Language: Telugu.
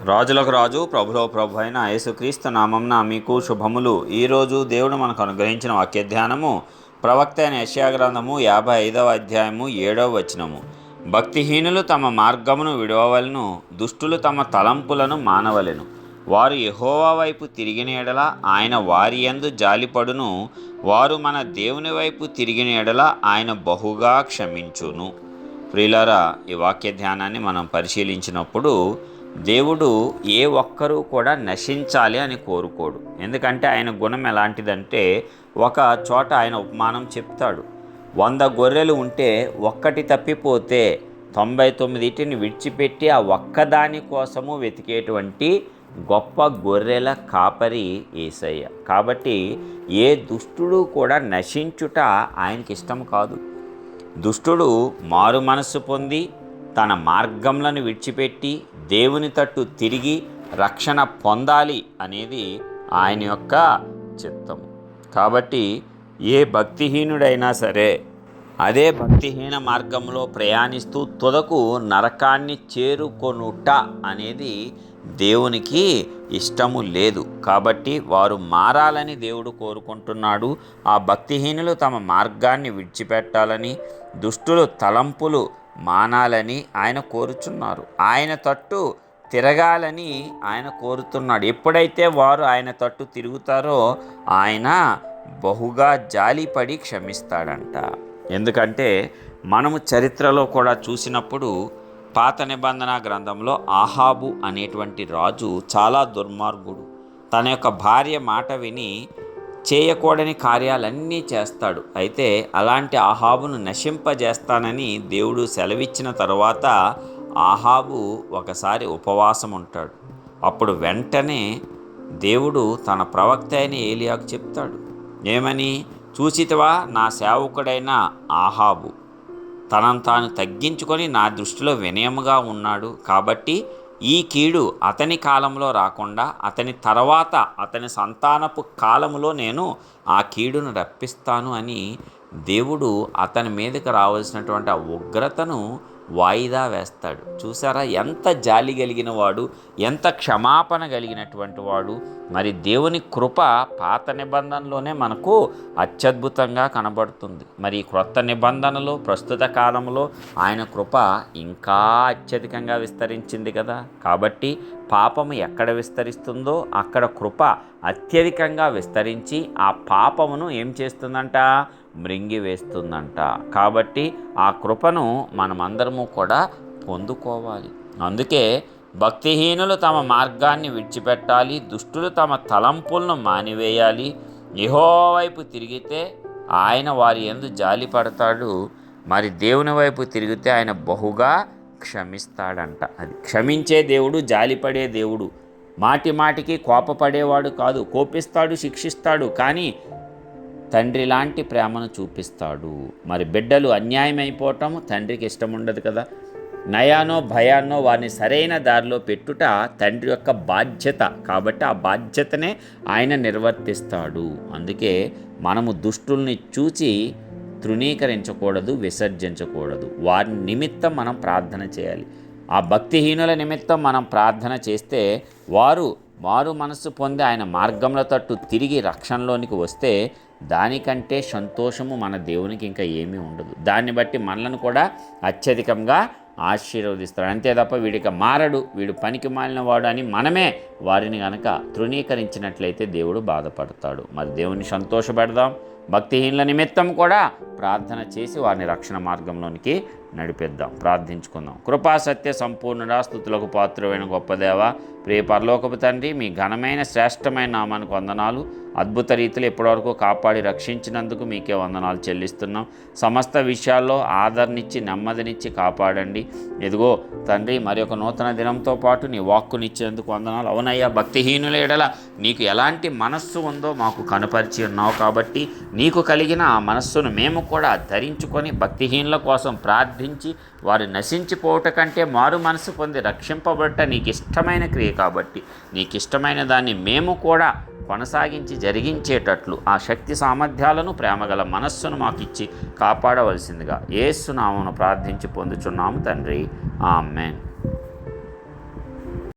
రాజులకు రాజు ప్రభులో ప్రభు అయిన యేసుక్రీస్తు నామంన మీకు శుభములు. ఈరోజు దేవుడు మనకు అనుగ్రహించిన వాక్య ధ్యానము ప్రవక్త అయిన యెషయా గ్రంథము 55వ అధ్యాయము 7వ వచనము. భక్తిహీనులు తమ మార్గమును విడవవలెను, దుష్టులు తమ తలంపులను మానవలెను. వారు యెహోవా వైపు తిరిగిన ఎడల ఆయన వారి యందు జాలిపడును, వారు మన దేవుని వైపు తిరిగిన ఎడల ఆయన బహుగా క్షమించును. ప్రియులారా, ఈ వాక్య ధ్యానాన్ని మనం పరిశీలించినప్పుడు దేవుడు ఏ ఒక్కరూ కూడా నశించాలి అని కోరుకోడు. ఎందుకంటే ఆయన గుణం ఎలాంటిదంటే, ఒక చోట ఆయన ఉపమానం చెప్తాడు. 100 గొర్రెలు ఉంటే ఒక్కటి తప్పిపోతే 99టిని విడిచిపెట్టి ఆ ఒక్కదాని కోసము వెతికేటువంటి గొప్ప గొర్రెల కాపరి యేసయ్య. కాబట్టి ఏ దుష్టుడు కూడా నశించుట ఆయనకి ఇష్టం కాదు. దుష్టుడు మారు మనస్సు పొంది తన మార్గంలను విడిచిపెట్టి దేవుని తట్టు తిరిగి రక్షణ పొందాలి అనేది ఆయన యొక్క చిత్తము. కాబట్టి ఏ భక్తిహీనుడైనా సరే అదే భక్తిహీన మార్గంలో ప్రయాణిస్తూ తుదకు నరకాన్ని చేరుకొనుట అనేది దేవునికి ఇష్టము లేదు. కాబట్టి వారు మారాలని దేవుడు కోరుకుంటున్నాడు. ఆ భక్తిహీనులు తమ మార్గాన్ని విడిచిపెట్టాలని, దుష్టులు తలంపులు మానాలని ఆయన కోరుచున్నారు. ఆయన తట్టు తిరగాలని ఆయన కోరుతున్నాడు. ఎప్పుడైతే వారు ఆయన తట్టు తిరుగుతారో ఆయన బహుగా జాలిపడి క్షమిస్తాడంట. ఎందుకంటే మనము చరిత్రలో కూడా చూసినప్పుడు పాత నిబంధన గ్రంథంలో ఆహాబు అనేటువంటి రాజు చాలా దుర్మార్గుడు. తన యొక్క భార్య మాట విని చేయకూడని కార్యాలన్నీ చేస్తాడు. అయితే అలాంటి ఆహాబును నశింపజేస్తానని దేవుడు సెలవిచ్చిన తరువాత ఆహాబు ఒకసారి ఉపవాసం ఉంటాడు. అప్పుడు వెంటనే దేవుడు తన ప్రవక్త అయిన ఏలియాకు చెప్తాడు. ఏమని? చూసితివా, నా సేవకుడైన ఆహాబు తనను తాను తగ్గించుకొని నా దృష్టిలో వినయముగా ఉన్నాడు. కాబట్టి ఈ కీడు అతని కాలంలో రాకుండా అతని తర్వాత అతని సంతానపు కాలములో నేను ఆ కీడును రప్పిస్తాను అని దేవుడు అతని మీదకి రావాల్సినటువంటి ఆ ఉగ్రతను వాయిదా వేస్తాడు. చూసారా, ఎంత జాలి కలిగిన వాడు, ఎంత క్షమాపణ కలిగినటువంటి వాడు. మరి దేవుని కృప పాత నిబంధనలోనే మనకు అత్యద్భుతంగా కనబడుతుంది. మరి క్రొత్త నిబంధనలో ప్రస్తుత కాలంలో ఆయన కృప ఇంకా అత్యధికంగా విస్తరించింది కదా. కాబట్టి పాపము ఎక్కడ విస్తరిస్తుందో అక్కడ కృప అత్యధికంగా విస్తరించి ఆ పాపమును ఏం చేస్తుందంట? మృంగివేస్తుందంట. కాబట్టి ఆ కృపను మనమందరము కూడా పొందుకోవాలి. అందుకే భక్తిహీనులు తమ మార్గాన్ని విడిచిపెట్టాలి, దుష్టులు తమ తలంపులను మానివేయాలి. యెహోవా వైపు తిరిగితే ఆయన వారి యందు జాలి పడతాడు, మరి దేవుని వైపు తిరిగితే ఆయన బహుగా క్షమిస్తాడంట. అది క్షమించే దేవుడు, జాలిపడే దేవుడు. మాటి మాటికి కోపపడేవాడు కాదు. కోపిస్తాడు, శిక్షిస్తాడు, కానీ తండ్రి లాంటి ప్రేమను చూపిస్తాడు. మరి బిడ్డలు అన్యాయమైపోవటం తండ్రికి ఇష్టం ఉండదు కదా. నయానో భయాన్నో వారిని సరైన దారిలో పెట్టుట తండ్రి యొక్క బాధ్యత. కాబట్టి ఆ బాధ్యతనే ఆయన నిర్వర్తిస్తాడు. అందుకే మనము దుష్టుల్ని చూచి తృణీకరించకూడదు, విసర్జించకూడదు. వారి నిమిత్తం మనం ప్రార్థన చేయాలి. ఆ భక్తిహీనుల నిమిత్తం మనం ప్రార్థన చేస్తే వారు మారు మనస్సు పొంది ఆయన మార్గంలో తట్టు తిరిగి రక్షణలోనికి వస్తే దానికంటే సంతోషము మన దేవునికి ఇంకా ఏమీ ఉండదు. దాన్ని బట్టి మనలను కూడా అత్యధికంగా ఆశీర్వదిస్తాడు. అంతే తప్ప వీడికి మారడు, వీడు పనికి మాలిన వాడు అని మనమే వారిని కనుక తృణీకరించినట్లయితే దేవుడు బాధపడతాడు. మరి దేవుని సంతోషపెడదాం. భక్తిహీనుల నిమిత్తం కూడా ప్రార్థన చేసి వారిని రక్షణ మార్గంలోనికి నడిపిద్దాం. ప్రార్థించుకుందాం. కృపా సత్య సంపూర్ణుడా, స్తుతులకు పాత్రుడైన గొప్ప దేవ, ప్రియ పరలోకపు తండ్రి, మీ ఘనమైన శ్రేష్టమైన నామానికి వందనాలు. అద్భుత రీతిలో ఇప్పటివరకు కాపాడి రక్షించినందుకు మీకే వందనాలు చెల్లిస్తున్నాం. సమస్త విషయాల్లో ఆదరణిచ్చి నెమ్మదినిచ్చి కాపాడండి. ఇదిగో తండ్రి, మరి ఒక నూతన దినంతో పాటు నీ వాక్కునిచ్చేందుకు వందనాలు. అవునయ్యా, భక్తిహీనుల ఎడల నీకు ఎలాంటి మనస్సు ఉందో మాకు కనుపరిచి ఉన్నావు. కాబట్టి నీకు కలిగిన ఆ మనస్సును మేము కూడా ధరించుకొని భక్తిహీనుల కోసం ప్రార్థించి వారు నశించిపోవట కంటే మారు మనసు పొంది రక్షింపబడట నీకు ఇష్టమైన క్రియ. కాబట్టి నీకు ఇష్టమైన దాన్ని మేము కూడా కొనసాగించి జరిగించేటట్లు ఆ శక్తి సామర్థ్యాలను, ప్రేమగల మనస్సును మాకిచ్చి కాపాడవలసిందిగా యేసు నామమున ప్రార్థించి పొందుచున్నాము తండ్రి. ఆమేన్.